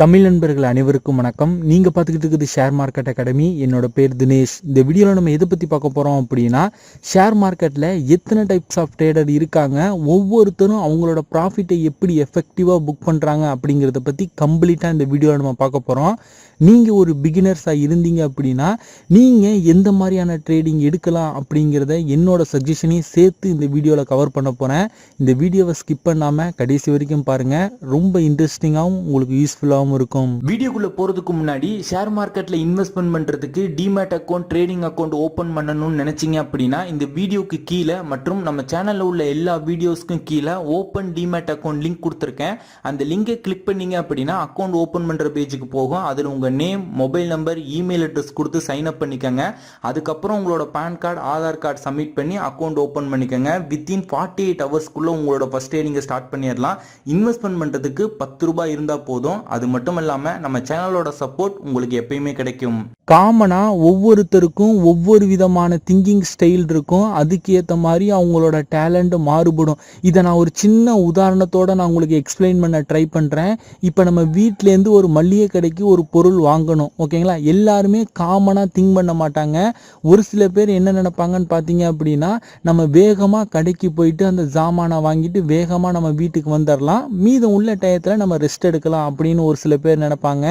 தமிழ் நண்பர்கள் அனைவருக்கும் வணக்கம். நீங்க பார்த்துக்கிட்டு இருக்குது ஷேர் மார்க்கெட் அகாடமி. என்னோட பேர் தினேஷ். இந்த வீடியோவில் நம்ம எதை பற்றி பார்க்க போகிறோம் அப்படின்னா, ஷேர் மார்க்கெட்டில் எத்தனை டைப்ஸ் ஆஃப் ட்ரேடர் இருக்காங்க, ஒவ்வொருத்தரும் அவங்களோட ப்ராஃபிட்டை எப்படி எஃபெக்டிவாக புக் பண்ணுறாங்க அப்படிங்கிறத பற்றி கம்ப்ளீட்டாக இந்த வீடியோவில் நம்ம பார்க்க போகிறோம். நீங்கள் ஒரு பிகினர்ஸாக இருந்தீங்க அப்படின்னா நீங்கள் எந்த மாதிரியான ட்ரேடிங் எடுக்கலாம் அப்படிங்கிறத என்னோட சஜஷனையும் சேர்த்து இந்த வீடியோவில் கவர் பண்ண போகிறேன். இந்த வீடியோவை ஸ்கிப் பண்ணாமல் கடைசி வரைக்கும் பாருங்கள். ரொம்ப இன்ட்ரெஸ்டிங்காகவும் உங்களுக்கு யூஸ்ஃபுல்லாகவும் இருக்கும். வீடியோக்குள்ளே போகிறதுக்கு முன்னாடி ஷேர் மார்க்கெட்டில் இன்வெஸ்ட்மெண்ட் பண்ணுறதுக்கு demat account, trading account open பண்ணணும்னு நினச்சிங்க அப்படின்னா இந்த வீடியோக்கு கீழே மற்றும் நம்ம சேனலில் உள்ள எல்லா வீடியோஸ்க்கும் கீழே ஓப்பன் டிமேட் அக்கௌண்ட் லிங்க் கொடுத்துருக்கேன். அந்த லிங்கை கிளிக் பண்ணீங்க அப்படின்னா அக்கௌண்ட் ஓப்பன் பண்ணுற பேஜுக்கு போகும். அதில் உங்கள் name, mobile number, email address கொடுத்து சைன் அப் பண்ணிக்கோங்க. அதுக்கப்புறம் உங்களோட PAN card, Aadhaar card submit பண்ணி அக்கௌண்ட் ஓப்பன் பண்ணிக்கோங்க. வித்தின் 48 ஹவர்ஸ்க்குள்ளே உங்களோட ஃபர்ஸ்ட் ட்ரேடிங்கை ஸ்டார்ட் பண்ணிடலாம். இன்வெஸ்ட்மெண்ட் பண்ணுறதுக்கு 10 ரூபாய் இருந்தால் போதும். அது மட்டும் இல்லாமல் நம்ம சேனலோட சப்போர்ட் உங்களுக்கு எப்பயுமே கிடைக்கும். காமனாக ஒவ்வொருத்தருக்கும் ஒவ்வொரு விதமான திங்கிங் ஸ்டைல் இருக்கும். அதுக்கு ஏற்ற மாதிரி அவங்களோட டேலண்ட் மாறுபடும். இதை நான் ஒரு சின்ன உதாரணத்தோடு நான் உங்களுக்கு எக்ஸ்பிளைன் பண்ண ட்ரை பண்ணுறேன். இப்போ நம்ம வீட்டிலேருந்து ஒரு மளிகை கடைக்கு ஒரு பொருள் வாங்கணும், ஓகேங்களா? எல்லாருமே காமனாக திங்க் பண்ண மாட்டாங்க. ஒரு சில பேர் என்ன நினைப்பாங்கன்னு பார்த்தீங்க அப்படின்னா, நம்ம வேகமாக கடைக்கு போயிட்டு அந்த ஜாமானை வாங்கிட்டு வேகமாக நம்ம வீட்டுக்கு வந்துடலாம், மீதம் உள்ள டயத்தில் நம்ம ரெஸ்ட் எடுக்கலாம் அப்படின்னு ஒரு சில பேர் நினைப்பாங்க.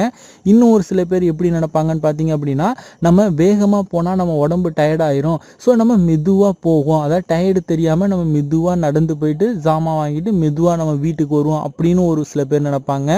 இன்னும் ஒரு சில பேர் எப்படி நினைப்பாங்கன்னு பார்த்தீங்க அப்படின்னா, நம்ம வேகமாக போனால் நம்ம உடம்பு டயர்டாயிரும், ஸோ நம்ம மெதுவாக போகும், அதாவது டயர்டு தெரியாமல் நம்ம மெதுவாக நடந்து போயிட்டு ஜாமான் வாங்கிட்டு மெதுவாக நம்ம வீட்டுக்கு வருவோம் அப்படின்னு ஒரு சில பேர் நினைப்பாங்க.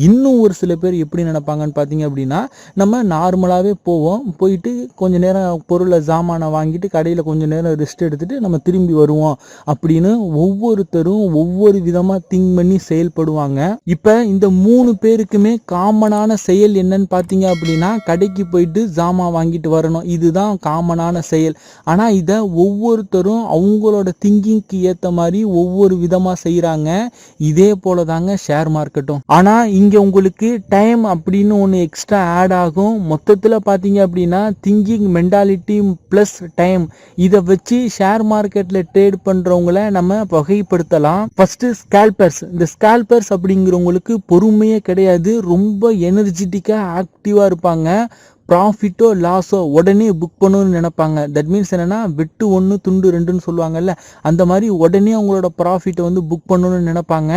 இன்னும் ஒரு சில பேர் எப்படி நினைப்பாங்கன்னு பார்த்தீங்க அப்படின்னா, நம்ம நார்மலாகவே போவோம், போயிட்டு கொஞ்ச நேரம் பொருளை ஜாமானை வாங்கிட்டு கடையில் கொஞ்சம் நேரம் ரெஸ்ட் எடுத்துட்டு நம்ம திரும்பி வருவோம் அப்படின்னு ஒவ்வொருத்தரும் ஒவ்வொரு விதமாக திங்க் பண்ணி செயல்படுவாங்க. இப்போ இந்த 3 பேருக்குமே காமனான செயல் என்னன்னு பார்த்தீங்க அப்படின்னா, கடைக்கு போயிட்டு ஜாமான் வாங்கிட்டு வரணும். இதுதான் காமனான செயல். ஆனால் இதை ஒவ்வொருத்தரும் அவங்களோட திங்கிங்க்கு ஏற்ற மாதிரி ஒவ்வொரு விதமாக செய்கிறாங்க. இதே போல தாங்க ஷேர் மார்க்கெட்டும். ஆனால் இங்கே உங்களுக்கு டைம் அப்படின்னு ஒன்று எக்ஸ்ட்ரா ஆட் ஆகும். மொத்தத்தில் பார்த்தீங்க அப்படின்னா திங்கிங், மென்டாலிட்டி ப்ளஸ் டைம், இதை வச்சு ஷேர் மார்க்கெட்டில் ட்ரேட் பண்ணுறவங்கள நம்ம வகைப்படுத்தலாம். First scalpers. இந்த ஸ்கேல்பர்ஸ் அப்படிங்கிறவங்களுக்கு பொறுமையே கிடையாது, ரொம்ப எனர்ஜெட்டிக்காக ஆக்டிவாக இருப்பாங்க. ப்ராஃபிட்டோ லாஸோ உடனே புக் பண்ணணும்னு நினைப்பாங்க. தட் மீன்ஸ் என்னென்னா வெட்டு 1 துண்டு 2ன்னு சொல்லுவாங்கல்ல, அந்த மாதிரி உடனே அவங்களோட ப்ராஃபிட்டை வந்து புக் பண்ணணும்னு நினைப்பாங்க.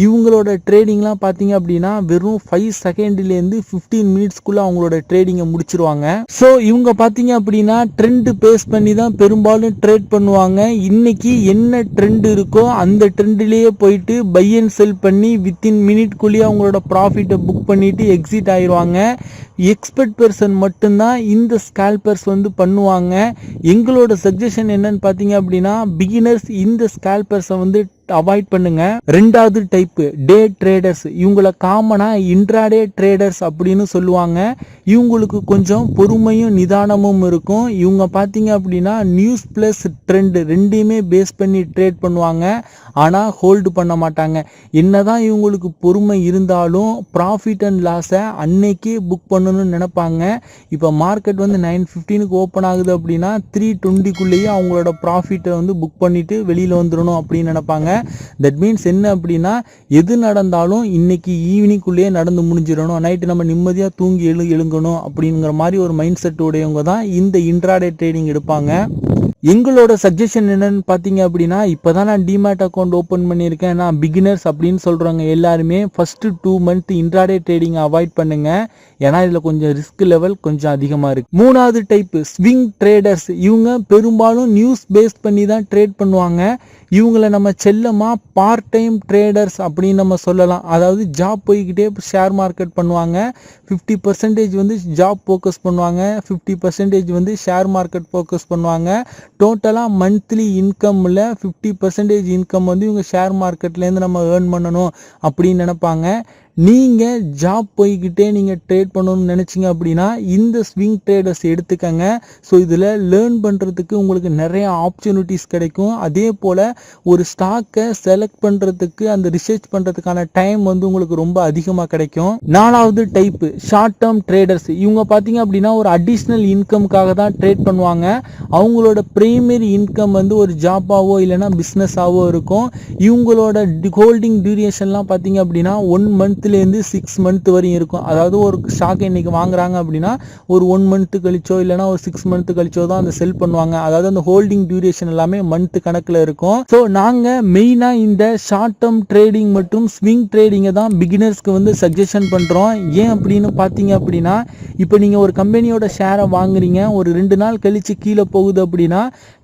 இவங்களோட ட்ரேடிங்லாம் பார்த்தீங்க அப்படின்னா வெறும் 5 செகண்ட்லேருந்து 15 மினிட்ஸ்க்குள்ளே அவங்களோட ட்ரேடிங்கை முடிச்சிருவாங்க. ஸோ இவங்க பார்த்தீங்க அப்படின்னா ட்ரெண்டு பேஸ் பண்ணி தான் பெரும்பாலும் ட்ரேட் பண்ணுவாங்க. இன்னைக்கு என்ன ட்ரெண்ட் இருக்கோ அந்த ட்ரெண்ட்லேயே போயிட்டு பை அண்ட் செல் பண்ணி வித்தின் மினிட்குள்ளேயே அவங்களோட ப்ராஃபிட்டை புக் பண்ணிட்டு எக்ஸிட் ஆயிடுவாங்க. எக்ஸ்பர்ட் பர்சன் மட்டும்தான் இந்த ஸ்கேல்பர்ஸ் வந்து பண்ணுவாங்க. எங்களோட சஜஷன் என்னன்னு பார்த்தீங்க அப்படின்னா, பிகினர்ஸ் இந்த ஸ்கேல்பர்ஸை வந்து அவாய்ட் பண்ணுங்க. ரெண்டாவது டைப் டே ட்ரேடர்ஸ். இவங்கள காமனா இன்ட்ராடே ட்ரேடர்ஸ் அப்படின்னு சொல்லுவாங்க. இவங்களுக்கு கொஞ்சம் பொறுமையும் நிதானமும் இருக்கும். இவங்க பார்த்தீங்க அப்படின்னா நியூஸ் பிளஸ் ட்ரெண்ட் ரெண்டையுமே பேஸ் பண்ணி ட்ரேட் பண்ணுவாங்க. ஆனால் ஹோல்டு பண்ண மாட்டாங்க. என்னதான் இவங்களுக்கு பொறுமை இருந்தாலும் ப்ராஃபிட் அண்ட் லாஸை அன்னைக்கே புக் பண்ணணும்னு நினைப்பாங்க. இப்போ மார்க்கெட் வந்து 9:15க்கு ஓப்பன் ஆகுது அப்படின்னா 3:20க்குள்ளேயே அவங்களோட ப்ராஃபிட்டை வந்து புக் பண்ணிட்டு வெளியில் வந்துடணும் அப்படின்னு நினைப்பாங்க. தட் மீன்ஸ் என்ன அப்படின்னா, எது நடந்தாலும் இன்னைக்கு ஈவினிங்குள்ளேயே நடந்து முடிஞ்சிடணும், நைட்டு நம்ம நிம்மதியாக தூங்கி எழுங்கணும் அப்படிங்கிற மாதிரி ஒரு மைண்ட் செட் உடையவங்க தான் இந்த இன்ட்ராடே ட்ரேடிங் எடுப்பாங்க. எங்களோட சஜஷன் என்னன்னு பார்த்தீங்க அப்படின்னா, இப்போ தான் நான் டிமேட் அக்கௌண்ட் ஓப்பன் பண்ணியிருக்கேன், நான் பிகினர்ஸ் அப்படின்னு சொல்கிறவங்க எல்லாருமே first 2 month intraday trading avoid பண்ணுங்க. ஏன்னா இதில் கொஞ்சம் ரிஸ்க் லெவல் கொஞ்சம் அதிகமாக இருக்குது. 3வது டைப் ஸ்விங் ட்ரேடர்ஸ். இவங்க பெரும்பாலும் நியூஸ் பேஸ் பண்ணி தான் ட்ரேட் பண்ணுவாங்க. இவங்களை நம்ம செல்லமாக பார்ட் டைம் ட்ரேடர்ஸ் அப்படின்னு நம்ம சொல்லலாம். அதாவது ஜாப் போய்கிட்டே ஷேர் மார்க்கெட் பண்ணுவாங்க. 50% வந்து ஜாப் ஃபோக்கஸ் பண்ணுவாங்க, 50% வந்து ஷேர் மார்க்கெட் ஃபோக்கஸ் பண்ணுவாங்க. டோட்டலாக மந்த்லி இன்கம்மில் 50% இன்கம் வந்து இவங்க ஷேர் மார்க்கெட்லேருந்து நம்ம ஏர்ன் பண்ணணும் அப்படின்னு நினைப்பாங்க. நீங்கள் ஜாப் போய்கிட்டே நீங்கள் ட்ரேட் பண்ணணும்னு நினச்சிங்க அப்படின்னா இந்த ஸ்விங் ட்ரேடர்ஸ் எடுத்துக்கங்க. ஸோ இதில் லேர்ன் பண்ணுறதுக்கு உங்களுக்கு நிறைய ஆப்பர்ச்சுனிட்டிஸ் கிடைக்கும். அதே போல் ஒரு ஸ்டாக்கை செலக்ட் பண்ணுறதுக்கு அந்த ரிசர்ச் பண்ணுறதுக்கான டைம் வந்து உங்களுக்கு ரொம்ப அதிகமாக கிடைக்கும். 4வது டைப்பு ஷார்ட் டேர்ம் ட்ரேடர்ஸ். இவங்க பார்த்தீங்க அப்படின்னா ஒரு அடிஷ்னல் இன்கம்காக தான் ட்ரேட் பண்ணுவாங்க. அவங்களோட பிரைமரி இன்கம் வந்து ஒரு ஜாப்பாவோ இல்லைன்னா பிஸ்னஸாவோ இருக்கும். இவங்களோட ஹோல்டிங் டியூரேஷன்லாம் பார்த்தீங்க அப்படின்னா 1 மந்த் மந்த்லேருந்து 6 மந்த் வரையும் இருக்கும். அதாவது ஒரு ஸ்டாக் இன்னைக்கு வாங்குறாங்க அப்படின்னா ஒரு 1 மந்த் கழிச்சோ இல்லைனா ஒரு 6 மந்த் கழிச்சோ தான் அந்த செல் பண்ணுவாங்க. அதாவது அந்த ஹோல்டிங் டியூரேஷன் எல்லாமே மந்த் கணக்கில் இருக்கும். ஸோ நாங்கள் மெயினாக இந்த ஷார்ட் டேர்ம் ட்ரேடிங் மற்றும் ஸ்விங் ட்ரேடிங்கை தான் பிகினர்ஸ்க்கு வந்து சஜஷன் பண்ணுறோம். ஏன் அப்படின்னு பார்த்தீங்க அப்படின்னா, இப்போ நீங்கள் ஒரு கம்பெனியோட ஷேரை வாங்குறீங்க, ஒரு 2 நாள் கழித்து கீழே போகுது அப்படின்னா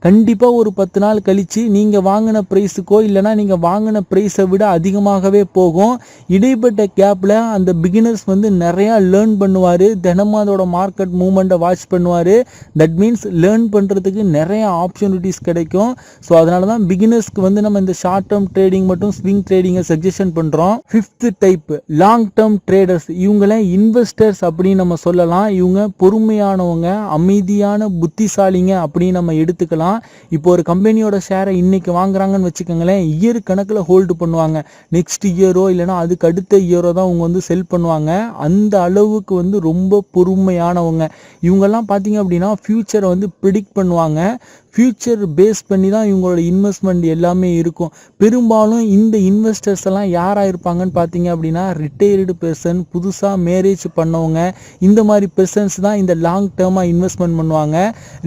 கண்டிப்பாக ஒரு 10 நாள் கழித்து நீங்கள் வாங்கின ப்ரைஸுக்கோ இல்லைனா நீங்கள் வாங்கின ப்ரைஸை விட அதிகமாகவே போகும். இடைப்பட்ட கேப்பில் அந்த பிகினர்ஸ் வந்து நிறையா லேர்ன் பண்ணுவார். தினமும் அதோட மார்க்கெட் மூவ்மெண்ட்டை வாட்ச் பண்ணுவார். தட் மீன்ஸ் லேர்ன் பண்ணுறதுக்கு நிறைய ஆப்பர்ச்சுனிட்டிஸ் கிடைக்கும். ஸோ அதனால தான் பிகினர்ஸ்க்கு வந்து நம்ம இந்த ஷார்ட் டேர்ம் ட்ரேடிங் மற்றும் ஸ்விங் ட்ரேடிங்கை சஜஷன் பண்ணுறோம். 5th type long term traders. இவங்கள இன்வெஸ்டர்ஸ் அப்படின்னு நம்ம சொல்லலாம். இவங்க பொறுமையானவங்க, அமைதியான புத்திசாலிங்க அப்படின்னு நம்ம எடுத்துக்கலாம். இப்போ ஒரு கம்பெனியோட ஷேரை இன்னைக்கு வாங்குறாங்கன்னு வச்சுக்கோங்களேன், இயர் கணக்கில் ஹோல்டு பண்ணுவாங்க. நெக்ஸ்ட் இயரோ இல்லைனா அதுக்கு அடுத்த இயரோ தான் அவங்க வந்து செல் பண்ணுவாங்க. அந்த அளவுக்கு வந்து ரொம்ப பொறுமையானவங்க. இவங்கெல்லாம் பார்த்தீங்க அப்படின்னா ஃபியூச்சரை வந்து ப்ரிடிக்ட் பண்ணுவாங்க. ஃபியூச்சர் பேஸ் பண்ணி தான் இவங்களோட இன்வெஸ்ட்மெண்ட் எல்லாமே இருக்கும். பெரும்பாலும் இந்த இன்வெஸ்டர்ஸ் எல்லாம் யாராக இருப்பாங்கன்னு பார்த்தீங்க அப்படின்னா ரிட்டையர்டு பெர்சன், புதுசாக மேரேஜ் பண்ணவங்க, இந்த மாதிரி பெர்சன்ஸ் தான் இந்த லாங் டேர்மாக இன்வெஸ்ட்மெண்ட் பண்ணுவாங்க.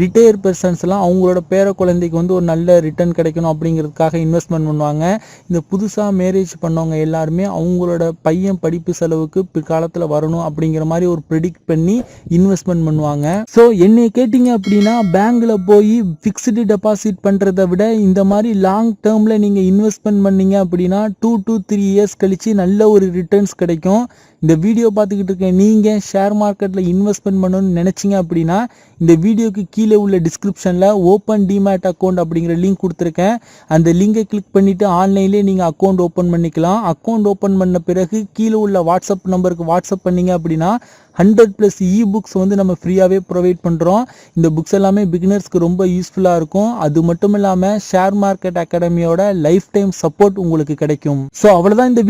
ரிட்டையர் பெர்சன்ஸ்லாம் அவங்களோட பேர குழந்தைக்கு வந்து ஒரு நல்ல ரிட்டர்ன் கிடைக்கணும் அப்படிங்கிறதுக்காக இன்வெஸ்ட்மெண்ட் பண்ணுவாங்க. இந்த புதுசாக மேரேஜ் பண்ணவங்க எல்லாருமே அவங்களோட பையன் படிப்பு செலவுக்கு பிற்காலத்தில் வரணும் அப்படிங்கிற மாதிரி ஒரு ப்ரெடிக்ட் பண்ணி இன்வெஸ்ட்மெண்ட் பண்ணுவாங்க. ஸோ என்னை கேட்டிங்க அப்படின்னா பேங்க்கில் போய் ஃபிக்ஸ்டு டெபாசிட் பண்ணுறதை விட இந்த மாதிரி லாங் டேர்மில் நீங்கள் இன்வெஸ்ட்மெண்ட் பண்ணீங்க அப்படின்னா 2 to 3 இயர்ஸ் கழித்து நல்ல ஒரு ரிட்டர்ன்ஸ் கிடைக்கும். இந்த வீடியோ பார்த்துக்கிட்டு இருக்கேன் நீங்கள் ஷேர் மார்க்கெட்டில் இன்வெஸ்ட்மெண்ட் பண்ணணும்னு நினச்சிங்க அப்படின்னா இந்த வீடியோக்கு கீழே உள்ள டிஸ்கிரிப்ஷனில் ஓப்பன் டிமேட் அக்கௌண்ட் அப்படிங்கிற லிங்க் கொடுத்துருக்கேன். அந்த லிங்கை கிளிக் பண்ணிவிட்டு ஆன்லைன்லேயே நீங்கள் அக்கௌண்ட் ஓப்பன் பண்ணிக்கலாம். அக்கௌண்ட் ஓப்பன் பண்ண பிறகு கீழே உள்ள வாட்ஸ்அப் நம்பருக்கு வாட்ஸ்அப் பண்ணீங்க அப்படின்னா 100+ இ-புக்ஸ் வந்து நம்ம ஃப்ரீயாகவே ப்ரொவைட் பண்ணுறோம். இந்த புக்ஸ் எல்லாமே பிகினர்ஸ்க்கு ரொம்ப யூஸ்ஃபுல்லாக இருக்கும். அது மட்டும் இல்லாமல் ஷேர் மார்க்கெட் அகாடமியோட லைஃப் டைம் சப்போர்ட் உங்களுக்கு கிடைக்கும். ஸோ அவ்வளோதான் இந்த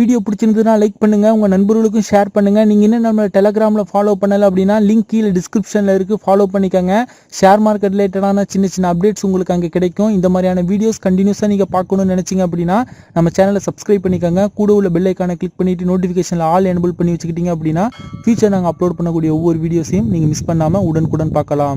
வீடியோ பிடிச்சிருந்ததுன்னா லைக் பண்ணுங்கள், உங்கள் நண்பர்களுக்கும் ஷேர் பண்ணுங்கள். நீங்கள் இன்னும் நம்ம டெலகிராமில் ஃபாலோ பண்ணலை அப்படின்னா லிங்க் கீழே டிஸ்கிரிப்ஷனில் இருக்குது, ஃபாலோ பண்ணிக்கோங்க. ஷேர் மார்க்கெட் ரிலேட்டடான சின்ன அப்டேட்ஸ் உங்களுக்கு அங்கே கிடைக்கும். இந்த மாதிரியான வீடியோஸ் கண்டினியூஸாக நீங்கள் பார்க்கணும்னு நினச்சிங்க அப்படின்னா நம்ம சேனலை சப்ஸ்கிரைப் பண்ணிக்கோங்க. கூட உள்ள பெல் ஐக்கானை கிளிக் பண்ணிவிட்டு நோட்டிஃபிகேஷனில் ஆல் எனபிள் பண்ணி வச்சுக்கிட்டீங்க அப்படின்னா நாங்கள் அப்லோட் பண்ணக்கூடிய ஒவ்வொரு வீடியோஸையும் நீங்கள் மிஸ் பண்ணாமல் உடனுக்குடன் பார்க்கலாம்.